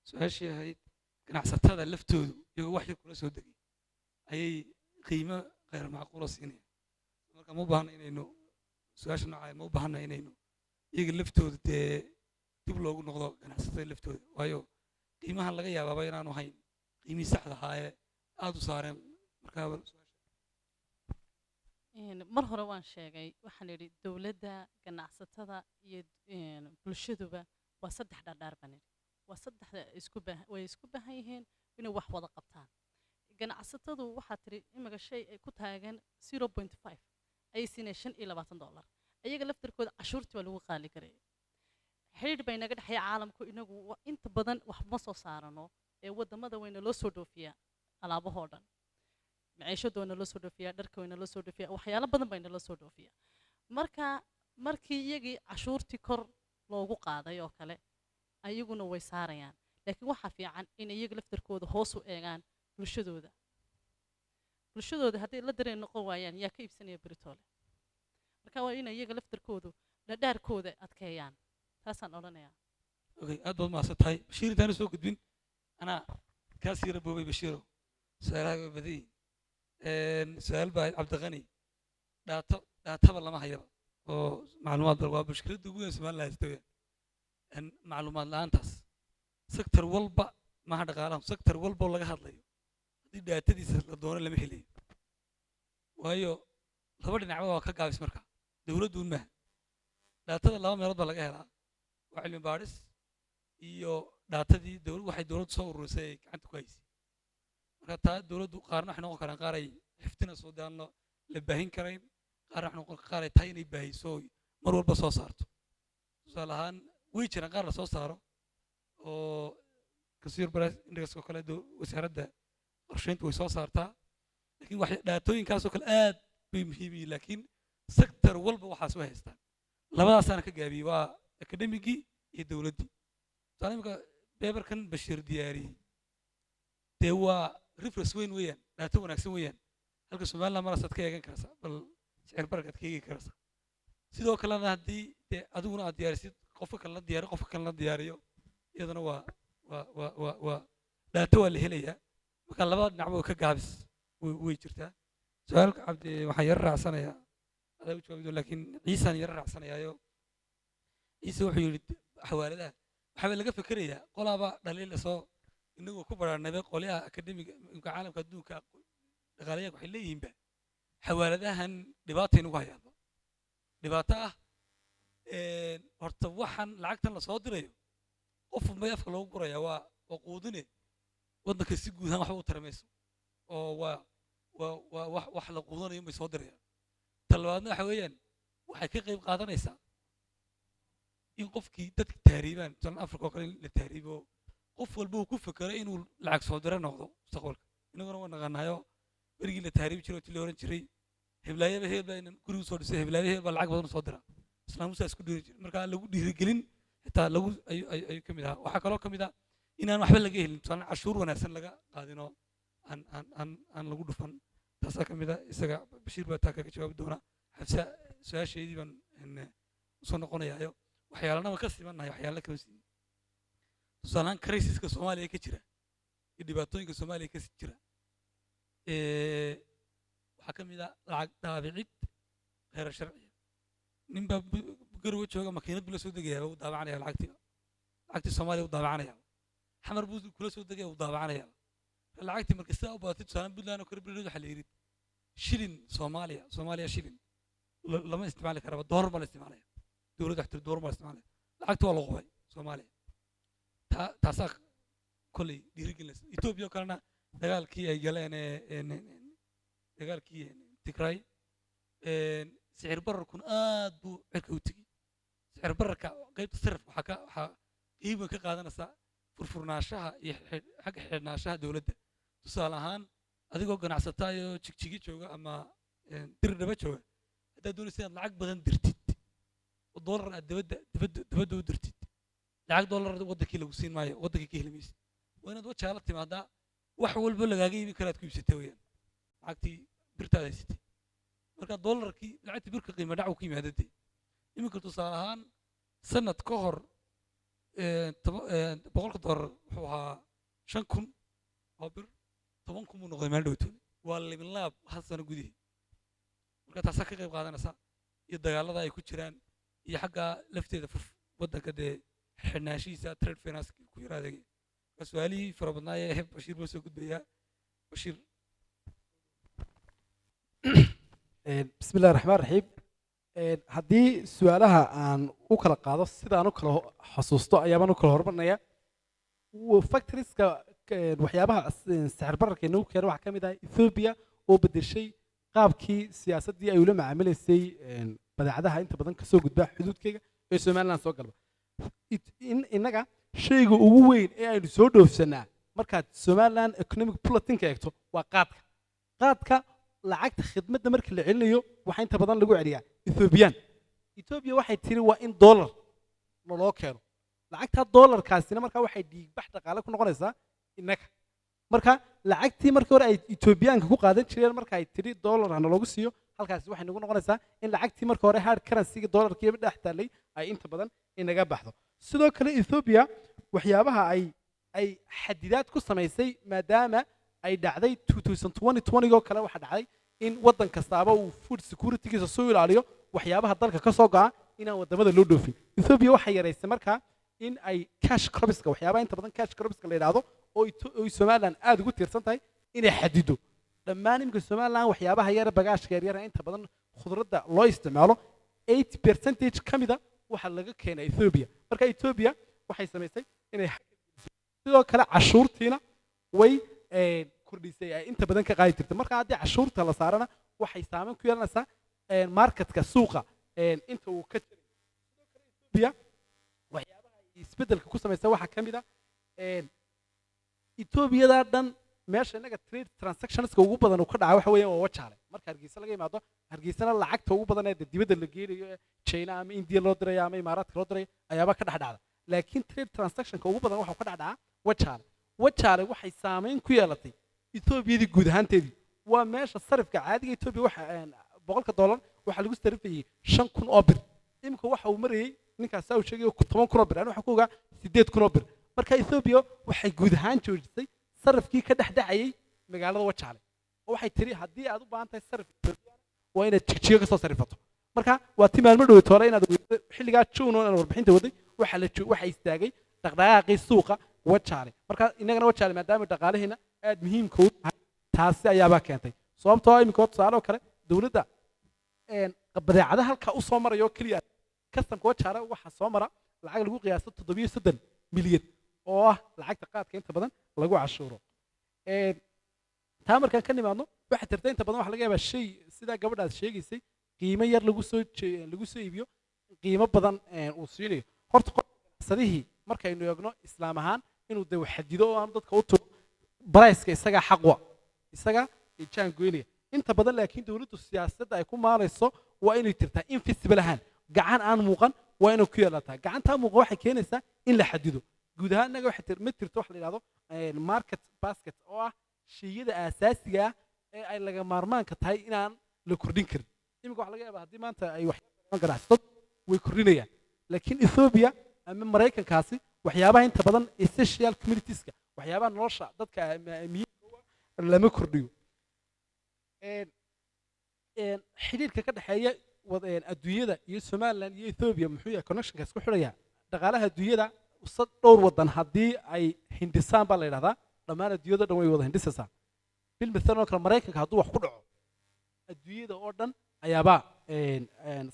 su-aashii ahayd ganacsatada laftoodu iyagoo wax yar kula soo degay ayay qiimo غير معقولة سينية marka ma baahna inaynu su-aasha noocaay ma u baahna inaynu iyaga laftooda dee dib loogu noqdo ganacsatada laftooda waayo qiimahan laga yaabaaba inaanu hayn qiimihii saxda ahaa ee aada u saareen markaaba mar hore waan sheegay waxaan idhi dowladda ganacsatada iyo bulshaduba waa saddex dhardhaar baan idhi waa saddexda way isku baahan yihiin inay wax wada qabtaan ganacsatadu waxaa tiri imaga shay ay ku taagan 0.5 ayay siinayaan $25 ayaga laftarkooda cashuurtii waa lagu qaali karay xiriir bay naga dhexeeya caalamku inagu inta badan wax ma soo saarano ee wadamada wayna loo soo dhoofiyaa alaabahoo dhan maciishada wayna loo soo dhoofiyaa dharka wayna loo soo dhoofiyaa waxyaalo badan bayna loo soo dhoofiyaa markii iyagii cashuurtii kor loogu qaaday oo kale ayaguna way saarayaan laakiin waxaa fiican in iyaga laftarkooda hoos u eegaan bulshadooda hadday la dareen noqon waayaan yaa ka iibsanaya beritoole marka waa inay iyaga laftarkoodu dhadhaarkooda adkeeyaan taasaan odhanayaa okay aad baad mahadsan tahay bashiir intaanu soo gudbin anaa kaas yara boobay bashiiro su-aalaha waa badan yihiin su-aal baa cabdiqani dhaataba lama hayaba oo macluumaad bal waa mushkiladda ugu weyn somaliland haysta weyaan macluumaad la-aantaas sektor walba maaha dhaqaalaha sektor walba oo laga hadlayo haddii dhaatadiisa la doono lama helayo waayo laba dhinacba waa ka gaabis marka dowladdu maaha dhaatada laba meelood baa laga helaa waa cilmi baadhis iyo dhaatadii waxay dowladdu soo ururisay ay gacanta ku haysay marka taa dowladdu qaarna waxay noqon karaan qaar ay xifdinayso dee aan la baahin karayn qaarna waxay noqon qaar ay tahay inay baahiso mar walba soo saarto tusaale ahaan way jiraan qaar la soo saaro oo consumer price index oo kale wasaaradda qorsheynta way soo saartaa laakiin wax dhaatooyinkaasoo kale aad bay muhiim yihiin laakiin sector walba waxaas u haystaan labadaasaana ka gaabiyey waa akademigii iyo dowladdii tusaale imika beberkan bashiir diyaariyey dee waa reference weyn weeyaan dhaato wanaagsan weeyaan halka somaliland marasaad ka eegan karaysaa bal sicir bararkaad ka eegi karaysaa sidoo kalena haddii dee adiguna aad diyaarisid qofka kalena diyaariyo qofka kalena diyaariyo iyadana waa dhaato waa la helayaa marka labada dhinacba way ka gaabis way jirtaa su-aalka cabdi waxaan yaro raacsanayaa adaa u jawaabi doon laakiin ciisaan yaro raacsanayaayo ciise wuxuu yidhi xawaaladaha waxaa laga fikerayaa qolaaba dhaliil soo inagoo ku baraarnabay qolyaha akademiga imka caalamka adduunka dhaqaalayaanka waxay leeyihiinba xawaaladahan dhibaatay nagu hayaaba dhibaato ah horta waxaan lacagtan lasoo dirayo qof may afka loogu gurayaa waa quudine waddanka si guud ahaan waxba u taramayso oo waa wax la quudanayo may soo dirayaan ta talabaadna waxa weeyaan waxay ka qayb qaadanaysaa in qofkii dadka tahriibaan tusaale afrika oo kale in la tahriibo qof walba uu ku fekero inuu lacag soo dira noqdo mustaqbalka inaguna waa naqaanayo berigii la tahriibi jiray oo ti la oran jiray heblaayaba hebla inan gurigu soo dhisay heblaaya hebla lacag badan soo dira islaamusaa isku dhiiri jiray marka lagu dhiirigelin xitaa lagu ayuu ka mid ahaa waxaa kaloo ka mid ah inaan waxba laga helin tusaale cashuur wanaagsan laga qaadinoo aan lagu dhufan taasaa ka mid ah isaga bashiir baa taa kaga jawaabi doona xabsa su-aasheedii baan usoo noqonayaayo waxyaalana waan ka simannahay waxyaala kama siin tusaalehaan criisiska soomaaliya ka jira iyo dhibaatooyinka soomaaliya ka jira waxaa ka mid ah lacag daabicid kheyra sharciya ninbaa garowe jooga makiinad buu la soo degayaa wuu daabacanaya lacagtii soomaaliya wuu daabacanaya xamar buu kula soo degaya wuu daabacanaya lacagtii marka sidaa u badatay tusaale puntland oo kale berid waxaa la yidhi shilin soomaaliya shilin lama isticmaali karaba doolar baa la isticmaalaya dowladda waxtir doolar baa la isticmaalaya lacagta waa la qubay soomaaliya taasaa kolley dhiirigelinaysa etoobiya oo kalena dagaalkii ay galeen dagaalkii tigray sicir bararkuna aad buu cirka u tegey sicir bararka qaybta sarifka waxaa qiiba ka qaadanaysaa furfurnaanshaha iyo xagga xidhnaanshaha dowladda tusaale ahaan adigoo ganacsataayoo jigjigi jooga ama dirdhaba jooga haddaad doonaysa inaad lacag badan dirtid oo doolar aad dibadda u dirtid lacag doolar waddankii lagu siin maayo waddankii ka heli maysid waa inaad wajaa la timaadaa wax walba lagaaga iibin karaad ku iibsatay weeyaan lacagtii birtaad haysatay marka doolarkii lacagtii birka qiimo dhac uu ku yimaada dee iminka tusaale ahaan sanad ka hor boqolka doolar wuxuu ahaa 5,000 oo bir 10,000 buu noqday meel dhowtoon waa limin laab hal sano gudihii marka taasaa ka qayb qaadanaysa iyo dagaalada ay ku jiraan iyo xagga lafteeda waddanka dee xidhnaanshihiisa trade finance ku yaraadaya su-aalihii fara badnaayee bashiir baa soo gudbayaa bashiir بسم الله الرحمن الرحيم haddii su-aalaha aan u kala qaado sidaan u kala xasuusto ayaabaan u kala hormarnaya factorieska waxyaabaha sicir bararka inagu keena waxaa ka mid ah Ethiopia oo bedeshay qaabkii siyaasaddii ay ula macaamilaysay badeecadaha inta badan kasoo gudba xuduudkayga ee Somaliland soo galba innaga shayga ugu weyn ee aynu soo dhoofsanaa markaad Somaliland economic policy eegto waa qaadka lacagta khidmadda marka la celinayo waxa inta badan lagu celiyaa Ethiopia waxay tiri waa in dollar loo keeno lacagta dollarkaasina marka waxay dhiigbax dhaqaale ku noqonaysaa innaga marka lacagtii markii hore ay Ethiopiaanka ku qaadan jireen marka ay tiri dollar aan loogu siiyo halkaas waxay nagu noqonaysaa in lacagtii markii hore hard currency-ga dollarkii dhex taalay ay inta badan inaga baxdo sidoo kale Ethiopia waxyaabaha ay xadidaad ku samaysay maadaama ay dhacday 2020 oo kale waxa dhacday in waddan kastaaba uu food security-giisa soo ilaaliyo waxyaabaha dalka ka soo go'a inaan wadamada loo dhoofin Ethiopia waxay yaraysay markaa in ay cash crops-ka waxyaabaha inta badan cash crops-ka la yiraahdo oo Somaliland aad ugu tiirsan tahay inay xadido dhammaan imka Somaliland waxyaabaha yar bagaashka yar inta badan khudradda loo isticmaalo 8% kamida waxa laga keenay Ethiopia marka Ethiopia waxay samaysay inay sidoo kale cashuurtiina way kordhisay ay inta badan ka qaadi jirtay marka haddii cashuurta la saarana waxay saameyn ku yeelanaysaa marketka suuqa inta uu ka jiray Ethiopia waxyaabaha isbedelka ku sameysay waxa kamid ah Ethiopia dhan meesha inaga trade transactionska ugu badan uu ka dhacay waxa weeyaan waa wajaale marka Hargeysa laga yimaado Hargeysana lacagta ugu badan ee dibadda la geeyo China ama India loo diray ama Imaaraadka loo diray ayaaba ka dhacda laakiin trade transactionka ugu badan waxa ka dhacaa wajaale waxay saameyn ku yeelatay Ethiopia guud ahaanteedii waa meesha sarifka caadiga Ethiopia waxa boqolka dollar waxa lagu sarifayay 5,000 oo bir imka waxa uu marayay ninkaas uu sheegay 10,000 oo bir waxa ku ogaa 8,000 oo bir marka Ethiopia waxay guud ahaan joojisay sarifkii ka dhaxdhacayay magaalada wajaale waxay tiri haddii aad u baahan tahay sarif waa inaad jigjiga ka soo sarifato marka waa timaalmo dhow toole inaad xilliga June oo warbixinta waday waxa istaagay dhaqdhaqaaqii suuqa wajaale marka inagana wajaale maadaama dhaqaalaheena aad muhiimka u tahay taasi ayaaba keentay sababtoo ah imika tusaale kale dawladda badeecadaha halka u soo marayo kaliya kastamka wajaale waxa soo mara lacag lagu qiyaaso 730 milyan oo ah lacagta qaadka inta badan lagu cashuuro taa markaan ka nimaadno waxa tirtay inta badan waxa laga yaabaa shay sida gabadhaas sheegaysay qiimo yar lagu soo iibiyo qiimo badan uu siinayo horta qofsadihii markaynu eegno islaam ahaan inuu de xadido oo aan dadka u tugo barayska isagaa xaqwa isaga jaan goynaya inta badan laakiin dowladdu siyaasadda ay ku maalayso waa inay tirtaa invisible ahaan gacan aan muuqan waa inay ku yeelataa gacantaa muuqan waxay keenaysaa in la xadido guud ahaan inaga ma tirto wax la yidhahdo market basket oo ah shayada aasaasiga ah ee ay laga maarmaanka tahay inaan la kordhin karin iminka waxa laga yaabaa haddii maanta ay wax ganacsato way kordhinayaan laakiin Ethiopia ama Mareykankaasi waxyaabaha inta badan essential communitieska waxyaabaha nolosha dadka lama kordhiyo xiriirka ka dhaxeeya adduunyada iyo Somaliland iyo Ethiopia muxuu yahay connectionka isku xidhaya dhaqaalaha adduunyada dhowr wadan haddii ay hindisaan baa la yidhahdaa dhammaan adduunyada dhan way wada hindisaysaa bil mathalan oo kale Mareykanka hadduu wax ku dhaco adduunyada oo dhan ayaabaa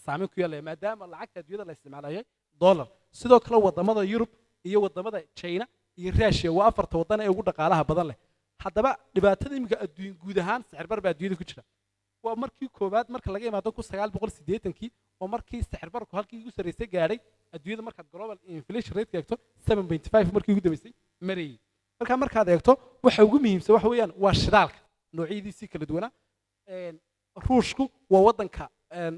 saameyn ku yeelaya maadaama lacagta adduunyada la isticmaalayo dollar sidoo kale wadamada Yurub iyo wadamada China iyo Russia waa afarta wadan ee ugu dhaqaalaha badan leh haddaba dhibaatada imika adduun guud ahaan sicir bar baa adduunyada ku jira waa markii koobaad marka laga imaado 1980kii oo markii sicir barku halkii ugu sareysay gaadhay adduunyada markaad global inflation rate eegto 7.5 markii ugu dambeysay marayay markaad eegto waxa ugu muhiimsan waxa weeyaan waa shidaalka noocyadiisii kala duwana ruushku waa wadanka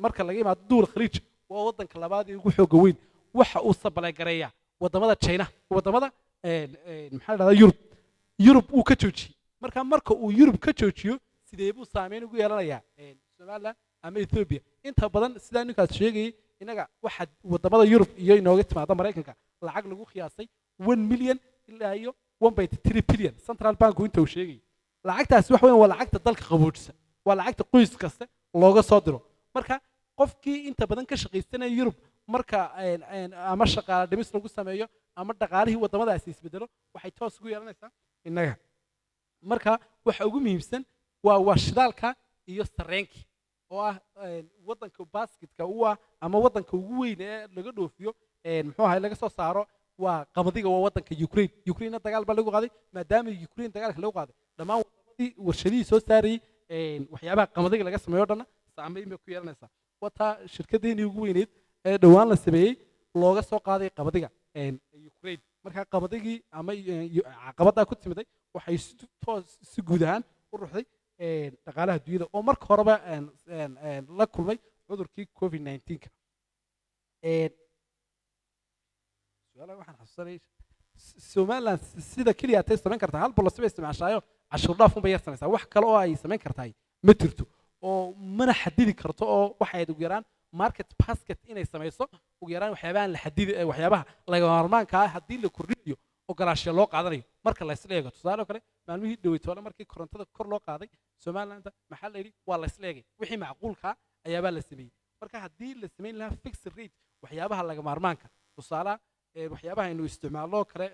marka laga imaado duul khaliij waa wadanka labaad ee ugu xooga weyn waxa uu sabalay gareeyaa wadamada China wadamada maxaa la yidhahdaa Yurub uu ka joojiyay marka uu Yurub ka joojiyo sidee buu saameyn ugu yeelanayaa Soomaaliland ama Ethiopia inta badan sida ninkaas sheegay inaga waxa wadamada Yurub iyo inooga timaada Mareykanka lacag lagu qiyaasay 1 milyan ilaa iyo 1.3 billion Central Bank inta uu sheegay lacagtaasi wax weyn waa lacagta dalka qaboojisa waa lacagta qoys kasta looga soo diro marka qofkii inta badan ka shaqaysanaya Yurub marka ama shaqaale dhimis lagu sameeyo ama dhaqaalihii wadamadaasi isbedelo waxay toos ugu yeelanaysaa inaga marka waxa ugu muhiimsan waa shidaalka iyo sarreenki oo ah wadanka basketka u ah ama wadanka ugu weyn ee laga dhoofiyo muxuu ahay laga soo saaro waa qamadiga waa wadanka Ukraine dagaal baa lagu qaaday maadaama Ukraine dagaalka lagu qaaday dhammaan wadamadii warshadihii soo saarayay waxyaabaha qamadiga laga sameeyo dhanna saameyn bay ku yeelanaysaa wata shirkadeeni ugu weyneed ee dhawaan la sameeyay looga soo qaaday qamadiga Ukraine marka qabadigii ama caqabada ku timiday waxay si guud ahaan u ruxday dhaqaalaha adduunyada oo marka horeba la kulmay cudurkii COVID-19 su'aalaha waxaan xasuusanay Somaliland sida kaliya ay samayn kartaa hal bolo sibay isticmaashaayo cashuur dhaaf unbay yarsanaysaa wax kale oo ay samayn kartaa ma jirto oo mana xadidi karto oo waxay ugu yaraan market basket inay samayso ugu yaraan waxyaabaha la xadidi waxyaabaha laga maarmaanka ah haddii la kordhiyo ogolaasho loo qaadanayo marka la isla eego tusaale kale maalmihii dhaweytoole markii korontada kor loo qaaday Somaliland maxaa la yidhi waa la isla eegay wixii macquulka ayaabaa la sameeyey marka haddii la samayn lahaa fixed rate waxyaabaha laga maarmaanka tusaale waxyaabaha aynu isticmaalno kale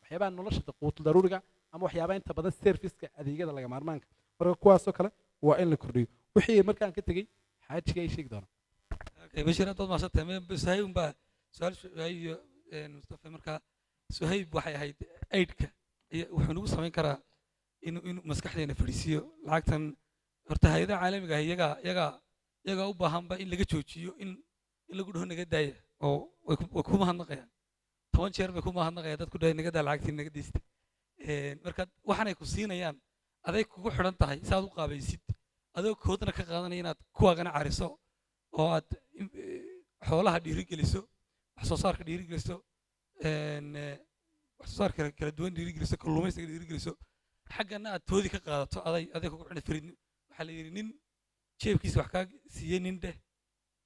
waxyaabaha nolosha quutul daruuriga ama waxyaabaha inta badan serviceka adeegyada laga maarmaanka marka kuwaasoo kale waa in la kordhiyo wixii markaan ka tegey xaajiga ay sheegi doonaa bashir aad ma shatay suhayb baa su'aal iyo Mustafa marka suhayb waxay ahayd aidka wuxuu nagu samayn karaa inuu maskaxdeena fadhiisiyo lacagtan horta hay'adaha caalamiga ah iyaga u baahanba in laga joojiyo in lagu dhaho naga daaya oo way ku mahadnaqayaan 10 jeer bay ku mahadnaqayaan dadku dhahay naga daa lacagtii naga deystay marka waxaan ay ku siinayaan aday kugu xidhan tahay saad u qaabaysid adoo koodna ka qaadanaya inaad kuwaagana cariso oo aad xoolaha dhiirigeliso wax soo saarka dhiirigeliso wax soo saarka kala duwan dhiirigeliso kalluumaysiga dhiirigeliso xaggana aad toodi ka qaadato aday kugu xidhan farid waxaa la yidhi nin jeebkiisa wax kaa siiyey nin dheh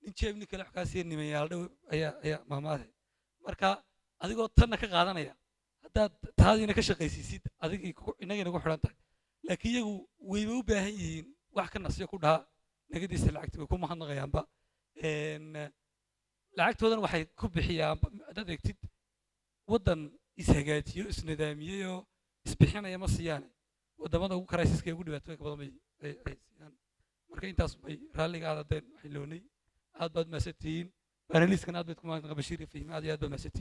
nin jeeb nin kale wax kaa siiyey nimayaal dhow ayaa maamaaday marka adigoo tanna ka qaadanaya haddaad taadiina ka shaqaysiisid inagina ku xidhan tahay laakiin iyagu wayba u baahan yihiin wax ka nasiyo ku dhaha nagadiisa lacagta way ku mahadnaqayaanba lacagtoodan waxay ku bixiyaan haddaad eegtid waddan ishagaajiyo isnidaamiyey oo isbixinaya ma siiyaan wadamada ugu crisis-ka ugu dhibaatooyinka badan bay siiyaan marka intaas bay raalliga aad adeen waxay loonay aad baad mahadsantihiin paneliiskan aad bayd ku mahadnaqa bashiir iyo fahmi aad iyo aad baad mahadsantihiin